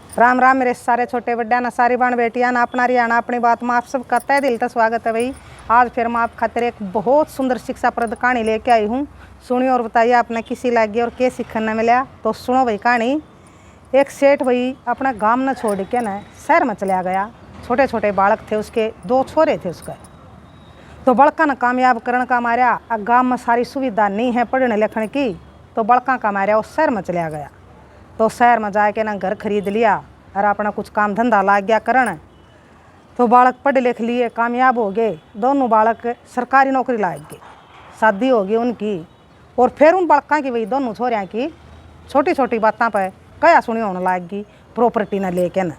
राम राम मेरे सारे छोटे बड्डा ना सारी बाण बेटियां ना अपना रियाना अपनी बात में आप सब का तहे दिल से स्वागत है भाई। आज फिर मैं आप खातिर एक बहुत सुंदर शिक्षाप्रद कहानी लेके आई हूँ। सुनिए और बताइए आपने किसी लगी और क्या सीखने मिला। तो सुनो भाई कहानी। एक सेठ भाई अपना गांव न छोड़ के ना शहर में चला गया। छोटे छोटे बालक थे उसके, 2 छोरे थे उसके। तो बड़का न कामयाब करने का मारा गांव में सारी सुविधा नहीं है पढ़ने लिखने की, तो बड़का का मारा वो शहर में चला गया। तो शहर में जाके ना घर खरीद लिया और अपना कुछ काम धंधा लाग गया करने। तो बालक पढ़ लिख लिए, कामयाब हो गए। दोनों बालक सरकारी नौकरी लाग गए, शादी हो गई उनकी। और फिर उन बालकों की वही दोनों छोरियाँ की छोटी छोटी बातों पर कया सुनी होने लग गई, प्रॉपर्टी न लेके न।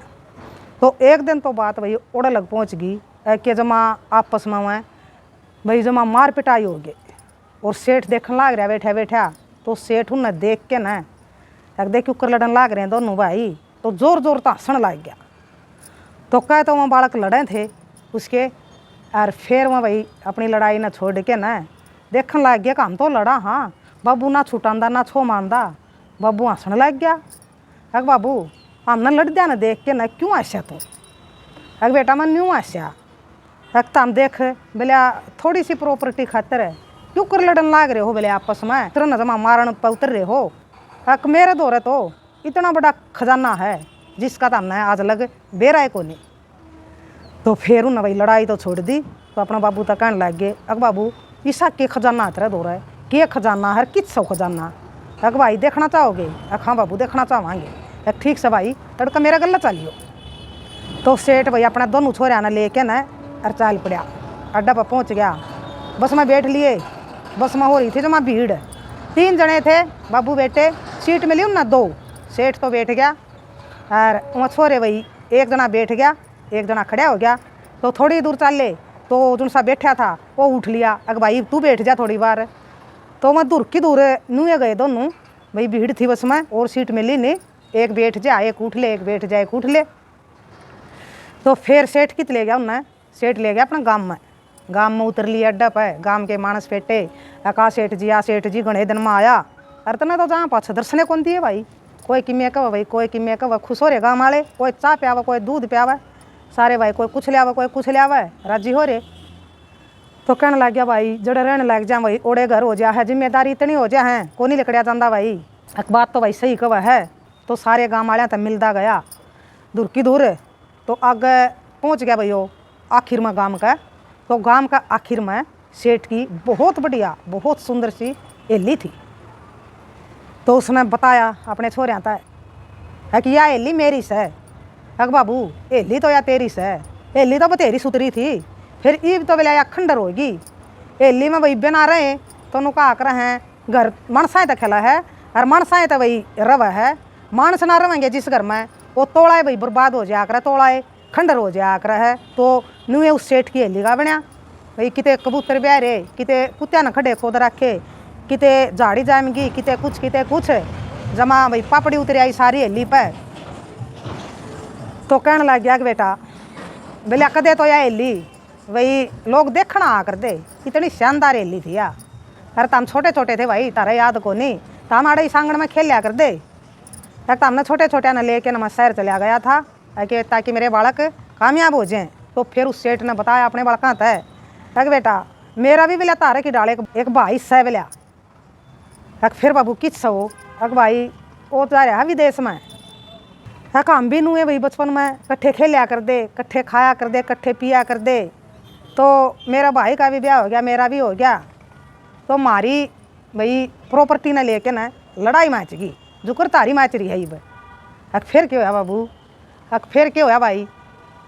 तो एक दिन तो बात भाई ओड़े लग पहुँच गई कि जमा आपस में हुए भाई जमा मार पिटाई हो गई। और सेठ देखने लाग रहा बैठा बैठा। तो सेठ उन्हें देख के न देख ऊपर लड़न लाग रहे हैं दोनों भाई। तो जोर जोर तो हंसने लग गया। तो कहे तो वहाँ बालक लड़े थे उसके। और फिर वहाँ भाई अपनी लड़ाई ना छोड़ के न देखने लग गया कि हम तो लड़ा, हाँ बाबू ना छुटांदा ना छो मानदा। बाबू हंसने लग गया। अग बाबू हमने लड़ दिया ना देख के न, क्यों हंसा तू? अग बेटा मैं न्यू हंसा। अग तो हम देख बोले थोड़ी सी प्रॉपर्टी खातर है क्यों कर लड़न लाग रहे हो बोले आपस में, तेरा न जमा मारन पर उतर रहे हो। अक मेरे दौरे तो इतना बड़ा खजाना है जिसका तो हमने आज लग बेरा को नहीं। तो फिर उन्हें भाई लड़ाई तो छोड़ दी। तो अपना बाबू तक कहने लग गए, अग बाबू ईसा के खजाना तेरा दौरा है, के खजाना है किस सौ खजाना? अग भाई देखना चाहोगे? अग हाँ बाबू देखना चाहेंगे। अग ठीक से भाई तड़का मेरा गला चलियो। तो सेठ भाई अपना दोनों छोरिया ने लेके न और चाल पड़ा, अड्डा पर पहुँच गया। बस में बैठ लिए। बस में हो रही थी जमा भीड़, 3 जने थे बाबू बेटे। सीट मिली ना 2। सेठ तो बैठ गया और वहाँ छोरे भाई एक जना बैठ गया, एक जना खड़ा हो गया। तो थोड़ी दूर चले तो जो सा बैठा था वो उठ लिया, अग भाई तू बैठ जा थोड़ी बार। तो वहाँ दूर की दूर नुए गए दोनों भाई, भीड़ थी बस में और सीट मिली नहीं। एक बैठ जा एक उठ ले, एक बैठ जा एक उठ ले। तो फिर सेठ कित ले गया उन्हें, सेठ ले गया अपना गाँव में उतर लिया अड्डा पर। गाँव के मानस पेटे अका सेठ जी गणे दिन में आया। अरे तना तो जहाँ पाछ दर्शने कौन दिए भाई, कोई किमें कह भाई कोई किमें कह खुश हो रहे गाँव वाले, कोई चाह प्यावा कोई दूध प्यावा सारे भाई, कोई कुछ लिया कोई कुछ लिया राजी हो रहे। तो कहने लग गया भाई जड़े रहने लग जा भाई, ओड़े घर हो जा है, जिम्मेदारी इतनी हो जा है को नहीं लिकड़िया जाता भाई। एक बात तो भाई सही कह है। तो सारे गाँव वाले तब मिलता गया दूर की दूर। तो आगे पहुँच गया भाई वो आखिर में गाँव का। तो गाँव का आखिर में सेठ की बहुत बढ़िया बहुत सुंदर सी हेली थी। तो उसने बताया अपने छोरिया तक है कि यह हेली मेरी से। अग बाबू हेली तो या तेरी से, हेली तो बतेरी सुतरी थी, फिर ईब तो बोले या खंडर होगी। हेली में भाई बना रहे तो नु कहा कर हैं घर मनसाएँ तो खेला है और मनसाएँ तो भाई रव है। मानस ना रवेंगे जिस घर में वो तोड़ाए भाई बर्बाद हो जाया कर, तोड़ाए खंडर हो जाया कर है। तो नुए उस सेठ की हेली का बनया भाई, किते कबूतर ब्याह रे, किते कुत्तिया न खड़े खोद रखे, किते झाड़ी जामगी, किते कुछ जमा भाई पापड़ी उतरी आई सारी हेली पर। तो कहने लग गया कि बेटा बोले कदे तो यह हेली भाई लोग देखना आ कर दे, इतनी शानदार हेली थी यार। अरे तम छोटे छोटे थे भाई तारा याद को नहीं, तो हमारे इस आंगन में खेल लिया कर दे। तो हमने छोटे छोटे ने लेके मैं शहर चला गया था ताकि मेरे बालक कामयाब हो जाएं। तो फिर उस सेठ ने बताया अपने बालका तय अग बेटा मेरा भी बिला तारे की डाले एक भाई सह बिला। अग फिर बाबू किस हो? अग भाई वो जा रहा है विदेश में। हम भी नुए भाई बचपन में कट्ठे खेलिया कर दे, कट्ठे खाया कर दे, कट्ठे पिया कर दे। तो मेरा भाई का भी ब्याह हो गया, मेरा भी हो गया। तो हमारी भाई प्रॉपर्टी ने लेके ना लड़ाई मैच गई, जुकर तारी मैच रही है। अग फिर क्यों है बाबू? अग फिर क्यों है भाई?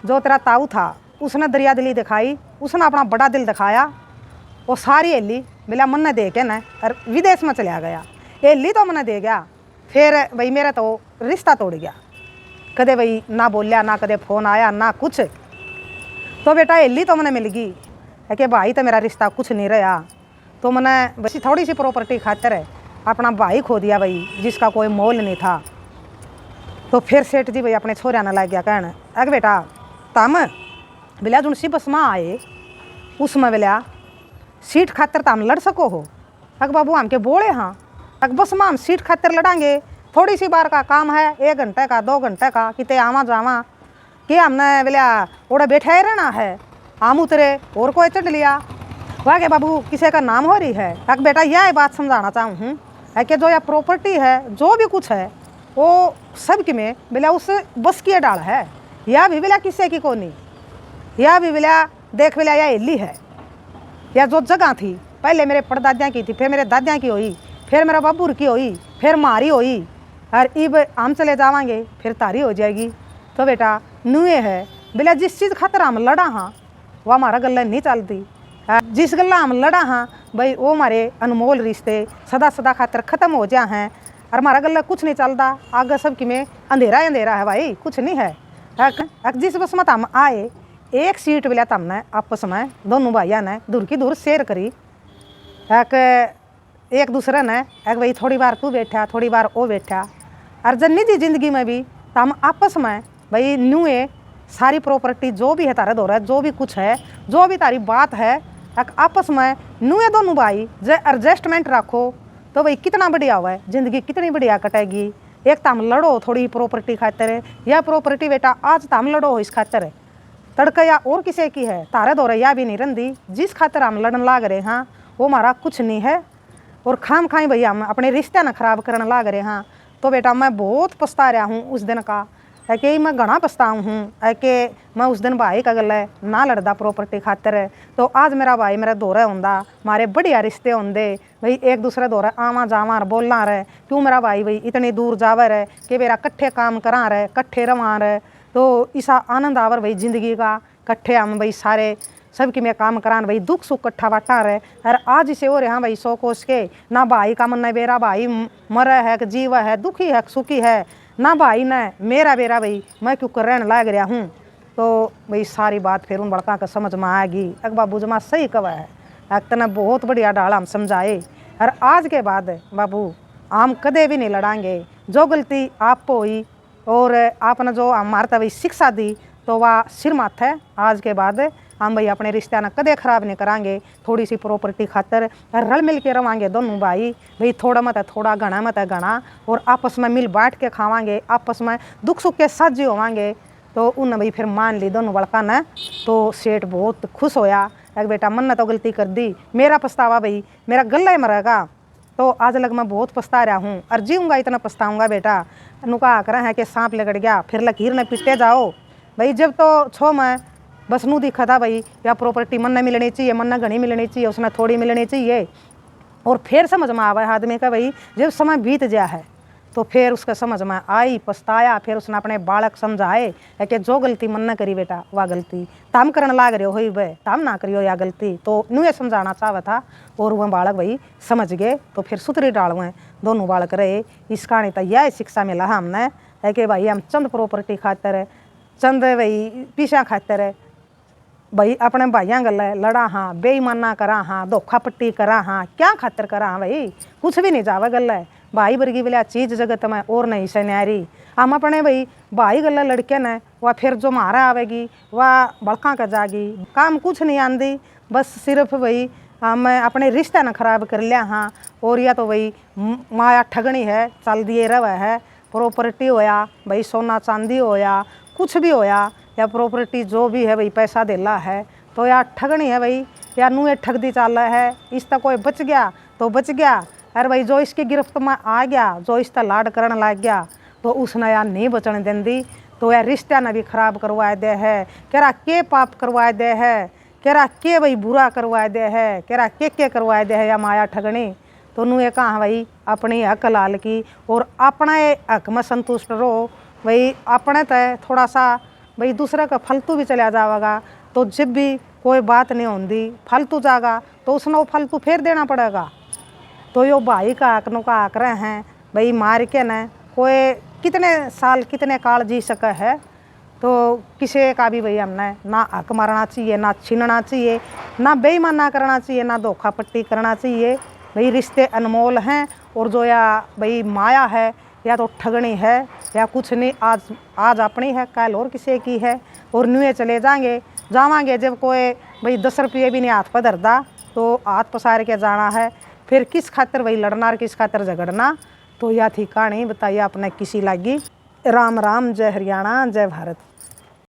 जो तेरा ताऊ था उसने दरिया दिली दिखाई, उसने अपना बड़ा दिल दिखाया। वो सारी हेली मिला मन ने दे के ना और विदेश में चला गया। हेली तो मन दे गया, फिर भाई मेरा तो रिश्ता तोड़ गया। कदे भाई ना बोलिया ना कदे फ़ोन आया ना कुछ। तो बेटा हेली तो मैंने मिल गई है कि भाई तो मेरा रिश्ता कुछ नहीं रहा। तो मैंने बस थोड़ी सी प्रॉपर्टी खातर अपना भाई खो दिया भाई, जिसका कोई मोल नहीं था। तो फिर सेठ जी भाई अपने छोरिया ने लग गया कहने अग बेटा तम बिला जो सी बस में आए उसमें बिला सीट खातर तो हम लड़ सको हो? अग बाबू हम के बोले हाँ, अग बस में हम सीट खातर लड़ांगे थोड़ी सी बार का काम है, 1 घंटे का 2 घंटे का, किते आवा जावा कि हमने बोलिया ओड़ा बैठा ही रहना है, आम उतरे और कोई चढ़ लिया। वाह के बाबू किसी का नाम हो रही है। तक बेटा यह बात समझाना चाहूँ हूँ है कि जो यह प्रॉपर्टी है, जो भी कुछ है वो सब की में बोला उस बस की डाल है, यह भी बोला किसी की को नहीं, यह भी बोला देख बोला यह हिली है, या जो जगह थी पहले मेरे परदादियाँ की थी, फिर मेरे दादियाँ की हुई, फिर मेरा बाबूर की हुई, फिर मारी हुई, और इब हम चले जावांगे फिर तारी हो जाएगी। तो बेटा नुए है बोला जिस चीज़ खातर हम लड़ा हाँ वह हमारा गला नहीं चलती, जिस गला हम लड़ा हाँ भाई वो हमारे अनमोल रिश्ते सदा सदा खातर ख़त्म हो जा हैं, और हमारा गला कुछ नहीं चलता। आगे सब की में अंधेरा ही अंधेरा है भाई, कुछ नहीं है। जिस बस मत हम आए एक सीट बोला हमने आपस में दोनों भाइयों ने दूर की दूर शेयर करी, एक दूसरे ने एक भाई थोड़ी बार तू बैठा थोड़ी बार वो बैठा, और जब निजी जिंदगी में भी तो हम आपस में भाई नुए सारी प्रॉपर्टी जो भी है तारे दौरा, जो भी कुछ है, जो भी तारी बात है, एक आपस में नुए दोनों भाई जो एडजस्टमेंट रखो तो भाई कितना बढ़िया हुआ है, ज़िंदगी कितनी बढ़िया कटेगी। एक तो हम लड़ो थोड़ी प्रॉपर्टी खातर, या प्रॉपर्टी बेटा आज तो हम लड़ो इस खातर तड़का या और किसी की है, तारे दौरे या भी नहीं रंदी, जिस खातर हम लड़न लाग रहे हाँ वो हमारा कुछ नहीं है, और खाम खाई भैया हम अपने रिश्ते न खराब करने लाग रहे हाँ। तो बेटा मैं बहुत पछता रहा हूँ उस दिन का, है कि मैं घना पछताऊँ हूँ, है कि मैं उस दिन भाई का गला ना लड़दा प्रॉपर्टी खातर है, तो आज मेरा भाई मेरा दौरा होंदा, हमारे बढ़िया रिश्ते होंदे भाई, एक दूसरे दौरा आवा जावा बोलना रहे, क्यों मेरा भाई भाई इतनी दूर जावर है कि मेरा कट्ठे काम करा रहे कट्ठे रवा रहे, तो इसा आनंद आवर भाई ज़िंदगी का, कट्ठे हम भाई सारे सबकी में काम करान भाई, दुख सुख कट्ठा बाटा रहे। और आज इसे हो रहे हाँ भाई सौ कोस के ना भाई का मन न बेरा भाई मरा है कि जीवा है, दुखी है सुखी है, ना भाई न मेरा बेरा भाई मैं क्यों कर रहने लाग रहा हूँ। तो भाई सारी बात फिर उन बड़का का समझ में आएगी, अक बाबू जमा सही कवा है, अक तना बहुत बढ़िया डाल हम समझाए, और आज के बाद बाबू हम कदे भी नहीं लड़ाएंगे, जो गलती आप हुई और आपने जो हमारे तभी शिक्षा दी तो वह सिर माथ है। आज के बाद हम भाई अपने रिश्ते ना कदे खराब नहीं करांगे, थोड़ी सी प्रॉपर्टी खातर रल मिल के रवांगे दोनों भाई, भाई थोड़ा मत है थोड़ा घना मत है घना, और आपस में मिल बांट के खावांगे, आपस में दुख सुख के साझी होवांगे। तो उन भाई फिर मान ली दोनों बड़का ने, तो सेठ बहुत खुश होया, एक बेटा मन ने तो गलती कर दी, मेरा पछतावा भाई मेरा गला ही मरेगा, तो आज लग मैं बहुत पछता रहा हूँ और जीऊँगा इतना पछताऊँगा बेटा। नुका कर है कि सांप लगड़ गया फिर लकीर ने पिटे जाओ भाई, जब तो छो मैं बस नू दिखा था भाई या प्रॉपर्टी मन न मिलनी चाहिए, मन न घनी मिलनी चाहिए, उसने थोड़ी मिलनी चाहिए, और फिर समझ में आवा है आदमी का भाई जब समय बीत गया है तो फिर उसका समझ में आई पछताया, फिर उसने अपने बालक समझाए है कि जो गलती मन न करी बेटा वह गलती तम करने लाग रहे हो भाई, तम ना करियो या गलती, तो न्यू ये समझाना चाहता था, और वह बालक भाई समझ गए, तो फिर सुतरी डाल हुए दोनों बालक रहे। इस कहानी तो यह शिक्षा मिला हमने है कि भाई हम चंद प्रॉपर्टी खातर चंद भाई पीछा खातर भाई अपने भाइयों गल लड़ा हाँ, बेईमाना करा हाँ, धोखा पट्टी करा हाँ, क्या खातर करा हाँ भाई, कुछ भी नहीं जावा गल है भाई वर्गी बोलिया चीज़ जगत में और नहीं से न्यारी। हम अपने भाई गला लड़के ने वह फिर जो मारा आवेगी वह बड़का का जागी, काम कुछ नहीं आंदी, बस सिर्फ भाई हम अपने रिश्ते न खराब कर लिया हाँ, और या तो भाई माया ठगनी है चल दिए रवा है, प्रॉपर्टी होया भाई सोना चांदी होया कुछ भी होया, या प्रॉपर्टी जो भी है भाई पैसा देला है, तो यार ठगनी है भाई, या नुए ठग दी चाल है, इस तक कोई बच गया तो बच गया, अरे भाई जो इसकी गिरफ्त में आ गया, जो इसका लाड करने लग गया तो उसने यार नहीं बचने देंदी, तो यार रिश्ता ने भी खराब करवा दे है, कह रहा के पाप करवा दे है, कह रहा के भाई बुरा करवा दे है, कह रहा के करवा दे है या माया ठगनी। तो नुए कहाँ भाई अपनी हक लाल की, और अपना हक में संतुष्ट रहो भाई, अपने तय थोड़ा सा भाई दूसरे का फालतू भी चला जाएगा, तो जब भी कोई बात नहीं होती फालतू जाएगा तो उसने वो फालतू फेर देना पड़ेगा। तो यो भाई का हक नुका हक रहे हैं भाई, मार के न कोई कितने साल कितने काल जी सके है, तो किसी का भी भाई हमने ना हक मारना चाहिए, ना छीनना चाहिए, ना बेईमान ना करना चाहिए, ना धोखा पट्टी करना चाहिए भाई। रिश्ते अनमोल हैं, और जो या भाई माया है या तो ठगनी है या कुछ नहीं, आज अपनी है कल और किसी की है, और नुए चले जावांगे जब कोई भाई 10 रुपये भी नहीं हाथ पर धरदा तो हाथ पसार के जाना है, फिर किस खातर भाई लड़ना और किस खातर झगड़ना। तो यह थी कहानी, बताइए आपने किसी लगी। राम राम, जय हरियाणा, जय भारत।